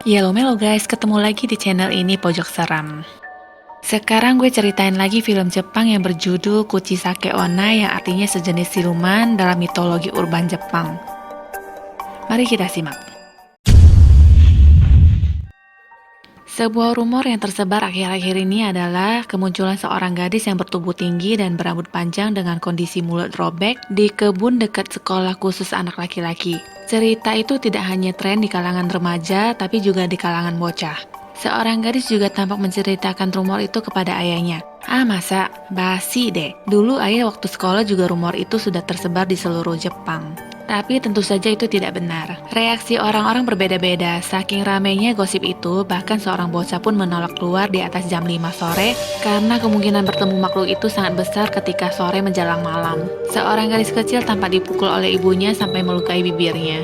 Yellow Melo guys, ketemu lagi di channel ini Pojok Seram. Sekarang gue ceritain lagi film Jepang yang berjudul Kuchisake Onna yang artinya sejenis siluman dalam mitologi urban Jepang. Mari kita simak. Sebuah rumor yang tersebar akhir-akhir ini adalah kemunculan seorang gadis yang bertubuh tinggi dan berambut panjang dengan kondisi mulut robek di kebun dekat sekolah khusus anak laki-laki. Cerita itu tidak hanya tren di kalangan remaja, tapi juga di kalangan bocah. Seorang gadis juga tampak menceritakan rumor itu kepada ayahnya. Ah masa, basi deh. Dulu ayah waktu sekolah juga rumor itu sudah tersebar di seluruh Jepang. Tapi tentu saja itu tidak benar. Reaksi orang-orang berbeda-beda. Saking ramainya gosip itu, bahkan seorang bocah pun menolak keluar di atas jam 5 sore karena kemungkinan bertemu makhluk itu sangat besar ketika sore menjelang malam. Seorang gadis kecil tampak dipukul oleh ibunya sampai melukai bibirnya.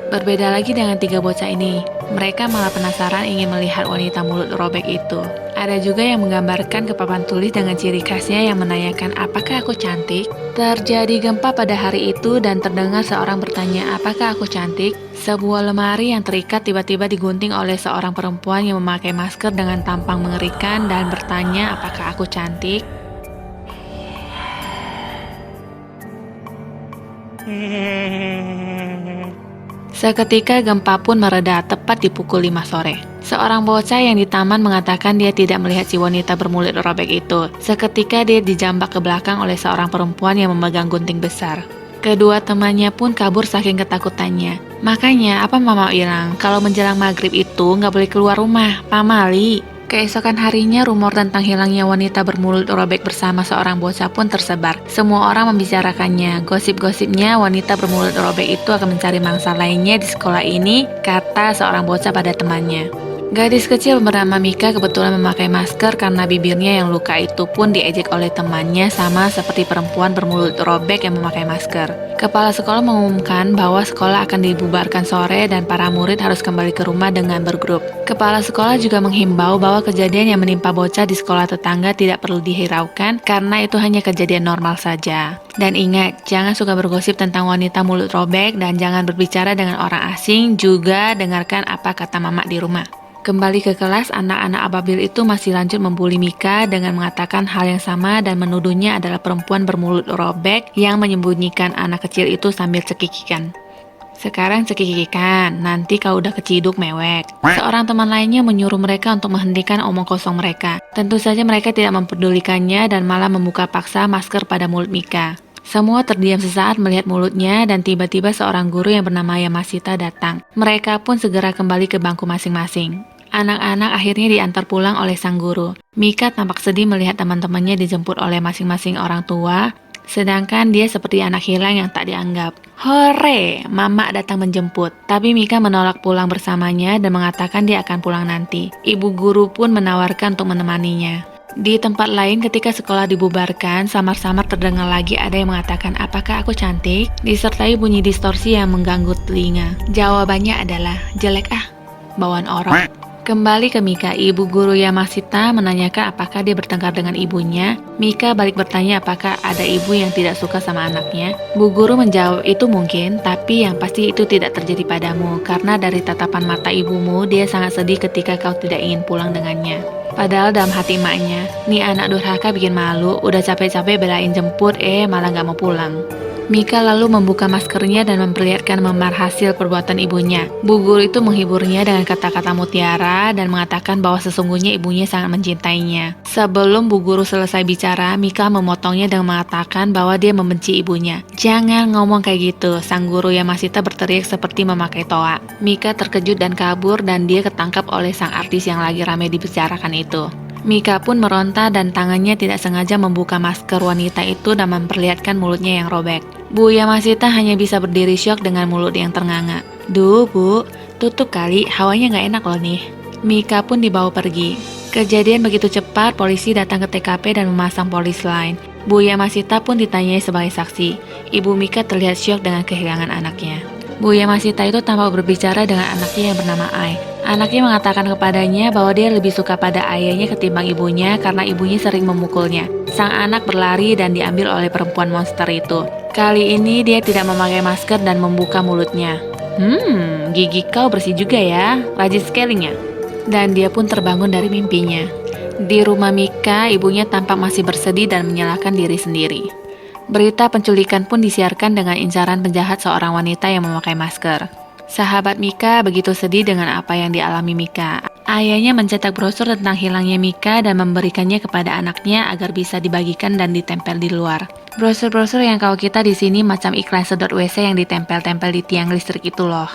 Berbeda lagi dengan 3 bocah ini, mereka malah penasaran ingin melihat wanita mulut robek itu. Ada juga yang menggambarkan ke papan tulis dengan ciri khasnya yang menanyakan apakah aku cantik. Terjadi gempa pada hari itu dan terdengar seorang bertanya apakah aku cantik. Sebuah lemari yang terikat tiba-tiba digunting oleh seorang perempuan yang memakai masker dengan tampang mengerikan dan bertanya apakah aku cantik. Seketika gempa pun mereda tepat di pukul 5 sore. Seorang bocah yang di taman mengatakan dia tidak melihat si wanita bermulut robek itu. Seketika dia dijambak ke belakang oleh seorang perempuan yang memegang gunting besar. Kedua temannya pun kabur saking ketakutannya. Makanya apa mama bilang, kalau menjelang maghrib itu nggak boleh keluar rumah, pamali. Keesokan harinya, rumor tentang hilangnya wanita bermulut robek bersama seorang bocah pun tersebar. Semua orang membicarakannya. Gosip-gosipnya wanita bermulut robek itu akan mencari mangsa lainnya di sekolah ini, kata seorang bocah pada temannya. Gadis kecil bernama Mika kebetulan memakai masker karena bibirnya yang luka itu pun diejek oleh temannya sama seperti perempuan bermulut robek yang memakai masker. Kepala sekolah mengumumkan bahwa sekolah akan dibubarkan sore dan para murid harus kembali ke rumah dengan bergrup. Kepala sekolah juga menghimbau bahwa kejadian yang menimpa bocah di sekolah tetangga tidak perlu dihiraukan karena itu hanya kejadian normal saja. Dan ingat, jangan suka bergosip tentang wanita mulut robek dan jangan berbicara dengan orang asing, juga dengarkan apa kata mama di rumah. Kembali ke kelas, anak-anak ababil itu masih lanjut membuli Mika dengan mengatakan hal yang sama dan menuduhnya adalah perempuan bermulut robek yang menyembunyikan anak kecil itu sambil cekikikan. Sekarang cekikikan, nanti kau udah keciduk mewek. Seorang teman lainnya menyuruh mereka untuk menghentikan omong kosong mereka. Tentu saja mereka tidak mempedulikannya dan malah membuka paksa masker pada mulut Mika. Semua terdiam sesaat melihat mulutnya dan tiba-tiba seorang guru yang bernama Yamashita datang. Mereka pun segera kembali ke bangku masing-masing. Anak-anak akhirnya diantar pulang oleh sang guru. Mika tampak sedih melihat teman-temannya dijemput oleh masing-masing orang tua, sedangkan dia seperti anak hilang yang tak dianggap. Hore, mama datang menjemput. Tapi Mika menolak pulang bersamanya dan mengatakan dia akan pulang nanti. Ibu guru pun menawarkan untuk menemaninya. Di tempat lain ketika sekolah dibubarkan, samar-samar terdengar lagi ada yang mengatakan apakah aku cantik, disertai bunyi distorsi yang mengganggu telinga. Jawabannya adalah jelek bawaan orang. Kembali ke Mika, ibu guru Yamashita menanyakan apakah dia bertengkar dengan ibunya. Mika balik bertanya apakah ada ibu yang tidak suka sama anaknya. Bu guru menjawab itu mungkin, tapi yang pasti itu tidak terjadi padamu, karena dari tatapan mata ibumu dia sangat sedih ketika kau tidak ingin pulang dengannya. Padahal dalam hati emaknya, nih anak durhaka bikin malu, udah capek-capek belain jemput, malah gak mau pulang. Mika lalu membuka maskernya dan memperlihatkan memar hasil perbuatan ibunya. Bu guru itu menghiburnya dengan kata-kata mutiara dan mengatakan bahwa sesungguhnya ibunya sangat mencintainya. Sebelum bu guru selesai bicara, Mika memotongnya dengan mengatakan bahwa dia membenci ibunya. Jangan ngomong kayak gitu, sang guru Yamashita berteriak seperti memakai toa. Mika terkejut dan kabur dan dia ketangkap oleh sang artis yang lagi ramai dibicarakan itu. Mika pun meronta dan tangannya tidak sengaja membuka masker wanita itu dan memperlihatkan mulutnya yang robek. Bu Yamashita hanya bisa berdiri syok dengan mulut yang ternganga. Duh bu, tutup kali, hawanya gak enak loh nih. Mika pun dibawa pergi. Kejadian begitu cepat, polisi datang ke TKP dan memasang polis lain. Bu Yamashita pun ditanyai sebagai saksi. Ibu Mika terlihat syok dengan kehilangan anaknya. Bu Yamashita itu tampak berbicara dengan anaknya yang bernama Ai. Anaknya mengatakan kepadanya bahwa dia lebih suka pada ayahnya ketimbang ibunya karena ibunya sering memukulnya. Sang anak berlari dan diambil oleh perempuan monster itu. Kali ini dia tidak memakai masker dan membuka mulutnya. Gigi kau bersih juga ya, rajin scaling ya. Dan dia pun terbangun dari mimpinya. Di rumah Mika, ibunya tampak masih bersedih dan menyalahkan diri sendiri. Berita penculikan pun disiarkan dengan incaran penjahat seorang wanita yang memakai masker. Sahabat Mika begitu sedih dengan apa yang dialami Mika. Ayahnya mencetak brosur tentang hilangnya Mika dan memberikannya kepada anaknya agar bisa dibagikan dan ditempel di luar. Brosur-brosur yang kau kita di sini macam iklan sedot WC yang ditempel-tempel di tiang listrik itu loh.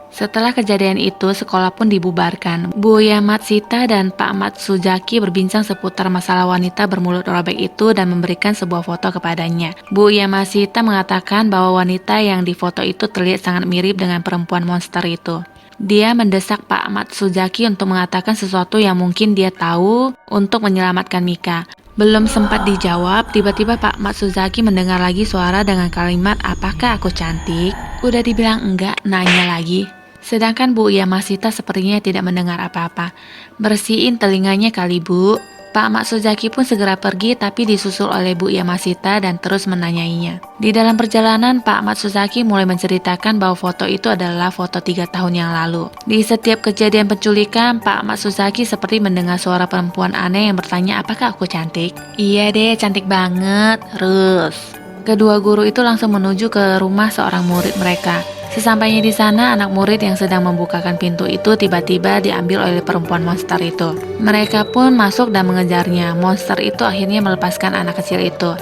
Setelah kejadian itu, sekolah pun dibubarkan. Bu Yamatsita dan Pak Matsuzaki berbincang seputar masalah wanita bermulut robek itu dan memberikan sebuah foto kepadanya. Bu Yamatsita mengatakan bahwa wanita yang difoto itu terlihat sangat mirip dengan perempuan monster itu. Dia mendesak Pak Matsuzaki untuk mengatakan sesuatu yang mungkin dia tahu untuk menyelamatkan Mika. Belum sempat dijawab, tiba-tiba Pak Matsuzaki mendengar lagi suara dengan kalimat, "Apakah aku cantik?" Udah dibilang enggak, nanya lagi. Sedangkan Bu Yamashita sepertinya tidak mendengar apa-apa. "Bersihin telinganya kali, Bu." Pak Matsuzaki pun segera pergi tapi disusul oleh Bu Yamashita dan terus menanyainya. Di dalam perjalanan, Pak Matsuzaki mulai menceritakan bahwa foto itu adalah foto 3 tahun yang lalu. Di setiap kejadian penculikan, Pak Matsuzaki seperti mendengar suara perempuan aneh yang bertanya, "Apakah aku cantik?" "Iya deh, cantik banget." Terus kedua guru itu langsung menuju ke rumah seorang murid mereka. Sesampainya di sana, anak murid yang sedang membukakan pintu itu tiba-tiba diambil oleh perempuan monster itu. Mereka pun masuk dan mengejarnya. Monster itu akhirnya melepaskan anak kecil itu.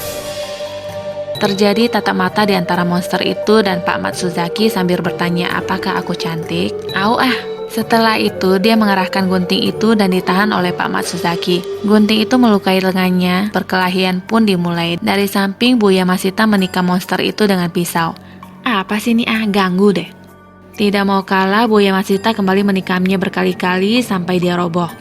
Terjadi tatap mata di antara monster itu dan Pak Matsuzaki sambil bertanya, "Apakah aku cantik?" "Au ah." Setelah itu, dia mengerahkan gunting itu dan ditahan oleh Pak Matsuzaki. Gunting itu melukai lengannya, perkelahian pun dimulai. Dari samping, Bu Yamashita menikam monster itu dengan pisau. "Apa sih ini ganggu deh." Tidak mau kalah, Bu Yamashita kembali menikamnya berkali-kali sampai dia roboh.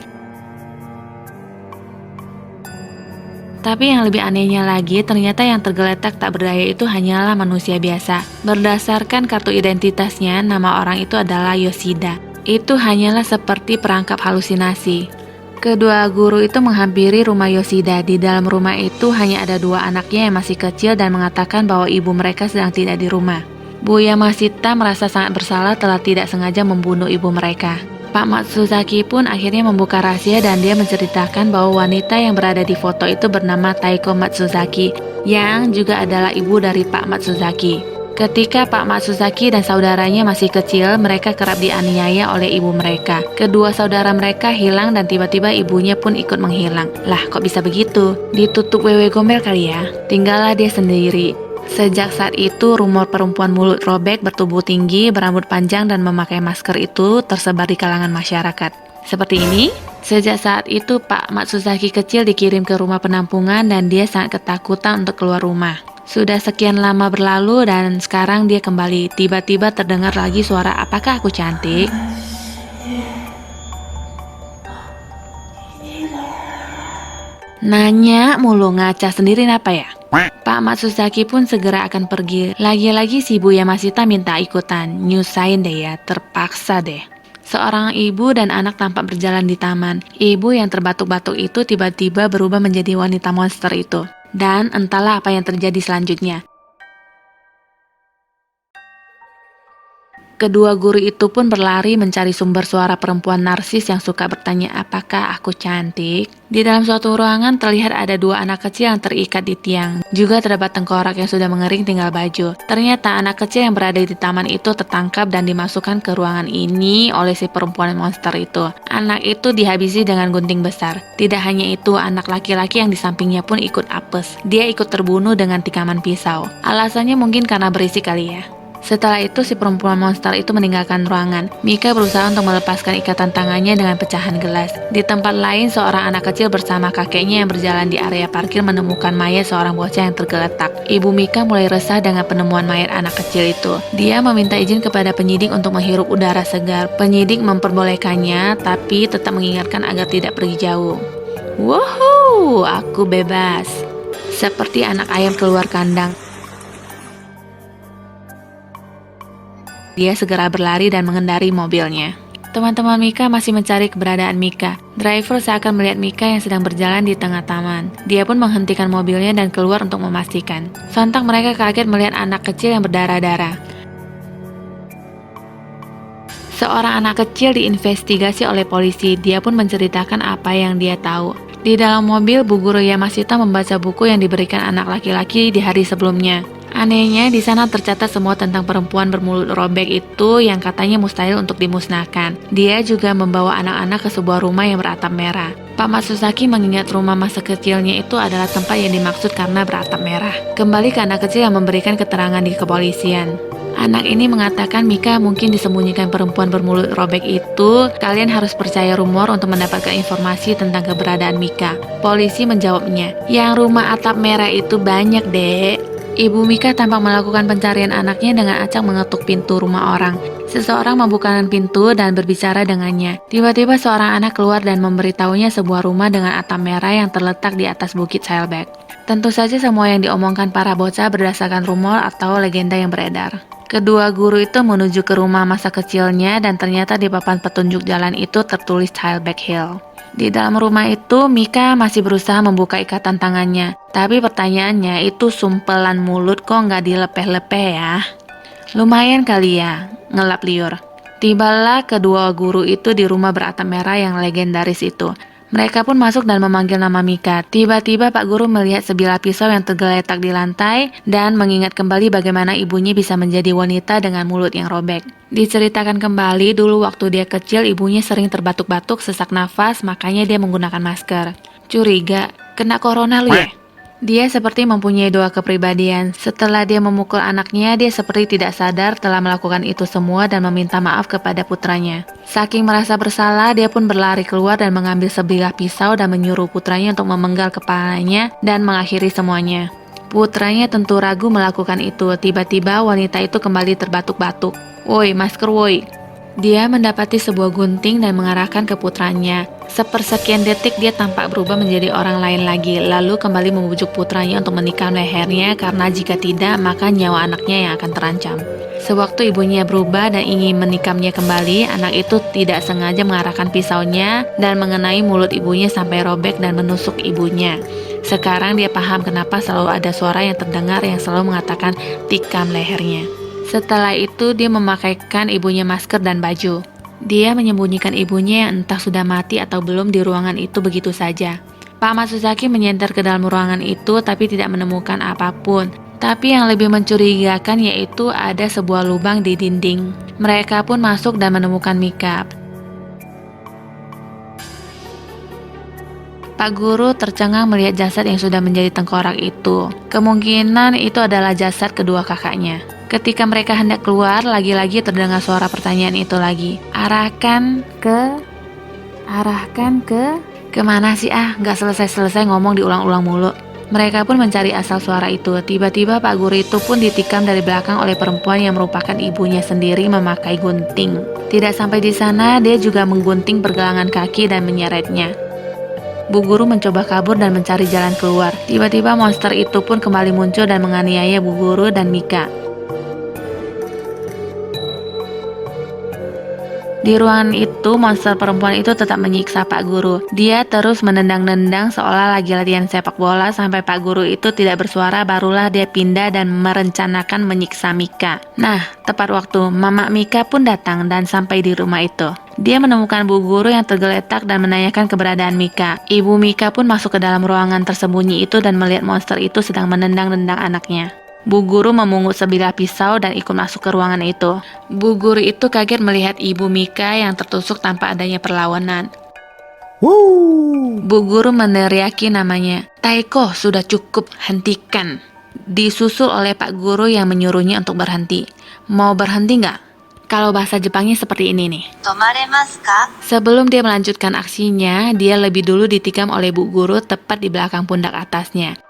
Tapi yang lebih anehnya lagi, ternyata yang tergeletak tak berdaya itu hanyalah manusia biasa. Berdasarkan kartu identitasnya, nama orang itu adalah Yoshida. Itu hanyalah seperti perangkap halusinasi. Kedua guru itu menghampiri rumah Yoshida. Di dalam rumah itu hanya ada 2 anaknya yang masih kecil dan mengatakan bahwa ibu mereka sedang tidak di rumah. Bu Yamashita merasa sangat bersalah telah tidak sengaja membunuh ibu mereka. Pak Matsuzaki pun akhirnya membuka rahasia dan dia menceritakan bahwa wanita yang berada di foto itu bernama Taiko Matsuzaki, yang juga adalah ibu dari Pak Matsuzaki. Ketika Pak Matsuzaki dan saudaranya masih kecil, mereka kerap dianiaya oleh ibu mereka. Kedua saudara mereka hilang dan tiba-tiba ibunya pun ikut menghilang. Lah, kok bisa begitu? Ditutup wewe gombel kali ya? Tinggallah dia sendiri. Sejak saat itu, rumor perempuan mulut robek bertubuh tinggi, berambut panjang dan memakai masker itu tersebar di kalangan masyarakat. Seperti ini, sejak saat itu Pak Matsuzaki kecil dikirim ke rumah penampungan dan dia sangat ketakutan untuk keluar rumah. Sudah sekian lama berlalu dan sekarang dia kembali. Tiba-tiba terdengar lagi suara, "Apakah aku cantik?" Nanya mulu, ngaca sendiri apa ya? Pak Matsuzaki pun segera akan pergi. Lagi-lagi si Bu Yamashita minta ikutan. Nyusahin deh ya, terpaksa deh. Seorang ibu dan anak tampak berjalan di taman. Ibu yang terbatuk-batuk itu tiba-tiba berubah menjadi wanita monster itu. Dan entahlah apa yang terjadi selanjutnya. Kedua guru itu pun berlari mencari sumber suara perempuan narsis yang suka bertanya, "Apakah aku cantik?" Di dalam suatu ruangan terlihat ada 2 anak kecil yang terikat di tiang. Juga terdapat tengkorak yang sudah mengering tinggal baju. Ternyata anak kecil yang berada di taman itu tertangkap dan dimasukkan ke ruangan ini oleh si perempuan monster itu. Anak itu dihabisi dengan gunting besar. Tidak hanya itu, anak laki-laki yang di sampingnya pun ikut apes. Dia ikut terbunuh dengan tikaman pisau. Alasannya mungkin karena berisik kali ya. Setelah itu si perempuan monster itu meninggalkan ruangan. Mika berusaha untuk melepaskan ikatan tangannya dengan pecahan gelas. Di tempat lain, seorang anak kecil bersama kakeknya yang berjalan di area parkir menemukan mayat seorang bocah yang tergeletak. Ibu Mika mulai resah dengan penemuan mayat anak kecil itu. Dia meminta izin kepada penyidik untuk menghirup udara segar. Penyidik memperbolehkannya, tapi tetap mengingatkan agar tidak pergi jauh. Wow, aku bebas. Seperti anak ayam keluar kandang. Dia segera berlari dan mengendari mobilnya. Teman-teman Mika masih mencari keberadaan Mika. Driver seakan melihat Mika yang sedang berjalan di tengah taman. Dia pun menghentikan mobilnya dan keluar untuk memastikan. Sontak mereka kaget melihat anak kecil yang berdarah-darah. Seorang anak kecil diinvestigasi oleh polisi. Dia pun menceritakan apa yang dia tahu. Di dalam mobil, Bu Guru Yamashita membaca buku yang diberikan anak laki-laki di hari sebelumnya. Anehnya, di sana tercatat semua tentang perempuan bermulut robek itu yang katanya mustahil untuk dimusnahkan. Dia juga membawa anak-anak ke sebuah rumah yang beratap merah. Pak Matsusaki mengingat rumah masa kecilnya itu adalah tempat yang dimaksud karena beratap merah. Kembali ke anak kecil yang memberikan keterangan di kepolisian. Anak ini mengatakan Mika mungkin disembunyikan perempuan bermulut robek itu. Kalian harus percaya rumor untuk mendapatkan informasi tentang keberadaan Mika. Polisi menjawabnya, yang rumah atap merah itu banyak, Dek. Ibu Mika tampak melakukan pencarian anaknya dengan acak mengetuk pintu rumah orang. Seseorang membukakan pintu dan berbicara dengannya. Tiba-tiba seorang anak keluar dan memberitahunya sebuah rumah dengan atap merah yang terletak di atas bukit Sailback. Tentu saja semua yang diomongkan para bocah berdasarkan rumor atau legenda yang beredar. Kedua guru itu menuju ke rumah masa kecilnya dan ternyata di papan petunjuk jalan itu tertulis Sailback Hill. Di dalam rumah itu, Mika masih berusaha membuka ikatan tangannya. Tapi pertanyaannya, itu sumpelan mulut kok nggak dilepeh-lepeh ya? Lumayan kali ya, ngelap liur. Tibalah kedua guru itu di rumah beratap merah yang legendaris itu. Mereka pun masuk dan memanggil nama Mika. Tiba-tiba Pak Guru melihat sebilah pisau yang tergeletak di lantai dan mengingat kembali bagaimana ibunya bisa menjadi wanita dengan mulut yang robek. Diceritakan kembali dulu waktu dia kecil ibunya sering terbatuk-batuk, sesak nafas, makanya dia menggunakan masker. Curiga, kena corona lu ya? Dia seperti mempunyai dua kepribadian. Setelah dia memukul anaknya, dia seperti tidak sadar telah melakukan itu semua dan meminta maaf kepada putranya. Saking merasa bersalah, dia pun berlari keluar dan mengambil sebilah pisau dan menyuruh putranya untuk memenggal kepalanya dan mengakhiri semuanya. Putranya tentu ragu melakukan itu. Tiba-tiba wanita itu kembali terbatuk-batuk. Woi, masker woi. Dia mendapati sebuah gunting dan mengarahkan ke putranya. Sepersekian detik dia tampak berubah menjadi orang lain lagi, lalu kembali membujuk putranya untuk menikam lehernya karena jika tidak maka nyawa anaknya yang akan terancam. Sewaktu ibunya berubah dan ingin menikamnya kembali, anak itu tidak sengaja mengarahkan pisaunya dan mengenai mulut ibunya sampai robek dan menusuk ibunya. Sekarang dia paham kenapa selalu ada suara yang terdengar yang selalu mengatakan tikam lehernya. Setelah itu dia memakaikan ibunya masker dan baju. Dia menyembunyikan ibunya yang entah sudah mati atau belum di ruangan itu begitu saja. Pak Matsusaki menyenter ke dalam ruangan itu tapi tidak menemukan apapun. Tapi yang lebih mencurigakan yaitu ada sebuah lubang di dinding. Mereka pun masuk dan menemukan Mika. Pak Guru tercengang melihat jasad yang sudah menjadi tengkorak itu. Kemungkinan itu adalah jasad kedua kakaknya. Ketika mereka hendak keluar, lagi-lagi terdengar suara pertanyaan itu lagi. Arahkan ke... Kemana sih Gak selesai-selesai ngomong diulang-ulang mulu. Mereka pun mencari asal suara itu. Tiba-tiba Pak Guru itu pun ditikam dari belakang oleh perempuan yang merupakan ibunya sendiri memakai gunting. Tidak sampai di sana, dia juga menggunting pergelangan kaki dan menyeretnya. Bu Guru mencoba kabur dan mencari jalan keluar. Tiba-tiba monster itu pun kembali muncul dan menganiaya Bu Guru dan Mika. Di ruangan itu, monster perempuan itu tetap menyiksa Pak Guru. Dia terus menendang-nendang seolah lagi latihan sepak bola sampai Pak Guru itu tidak bersuara, barulah dia pindah dan merencanakan menyiksa Mika. Nah, tepat waktu, Mama Mika pun datang dan sampai di rumah itu. Dia menemukan Bu Guru yang tergeletak dan menanyakan keberadaan Mika. Ibu Mika pun masuk ke dalam ruangan tersembunyi itu dan melihat monster itu sedang menendang-nendang anaknya. Bu Guru memungut sebilah pisau dan ikut masuk ke ruangan itu. Bu Guru itu kaget melihat Ibu Mika yang tertusuk tanpa adanya perlawanan. Bu Guru meneriaki namanya. Taiko, sudah cukup, hentikan. Disusul oleh Pak Guru yang menyuruhnya untuk berhenti. Mau berhenti nggak? Kalau bahasa Jepangnya seperti ini nih. Tomaremasu ka? Sebelum dia melanjutkan aksinya, dia lebih dulu ditikam oleh Bu Guru tepat di belakang pundak atasnya.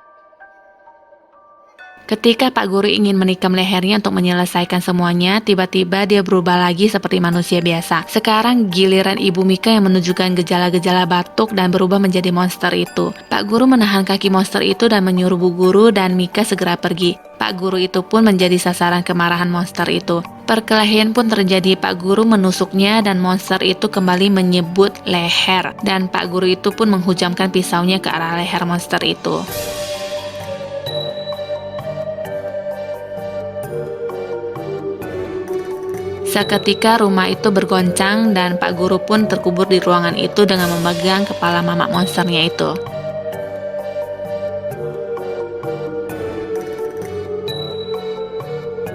Ketika Pak Guru ingin menikam lehernya untuk menyelesaikan semuanya, tiba-tiba dia berubah lagi seperti manusia biasa. Sekarang giliran Ibu Mika yang menunjukkan gejala-gejala batuk dan berubah menjadi monster itu. Pak Guru menahan kaki monster itu dan menyuruh Bu Guru dan Mika segera pergi. Pak Guru itu pun menjadi sasaran kemarahan monster itu. Perkelahian pun terjadi. Pak Guru menusuknya dan monster itu kembali menyebut leher. Dan Pak Guru itu pun menghujamkan pisaunya ke arah leher monster itu. Seketika rumah itu bergoncang dan Pak Guru pun terkubur di ruangan itu dengan memegang kepala mamak monsternya itu.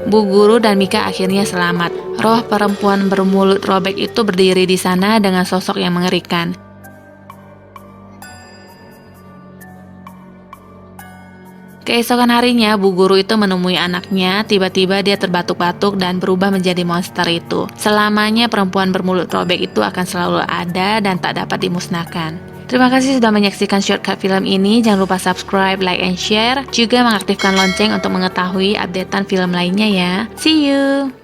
Bu Guru dan Mika akhirnya selamat. Roh perempuan bermulut robek itu berdiri di sana dengan sosok yang mengerikan. Keesokan harinya, Bu Guru itu menemui anaknya. Tiba-tiba dia terbatuk-batuk dan berubah menjadi monster itu. Selamanya perempuan bermulut robek itu akan selalu ada dan tak dapat dimusnahkan. Terima kasih sudah menyaksikan shortcut film ini. Jangan lupa subscribe, like, and share. Juga mengaktifkan lonceng untuk mengetahui updatean film lainnya ya. See you!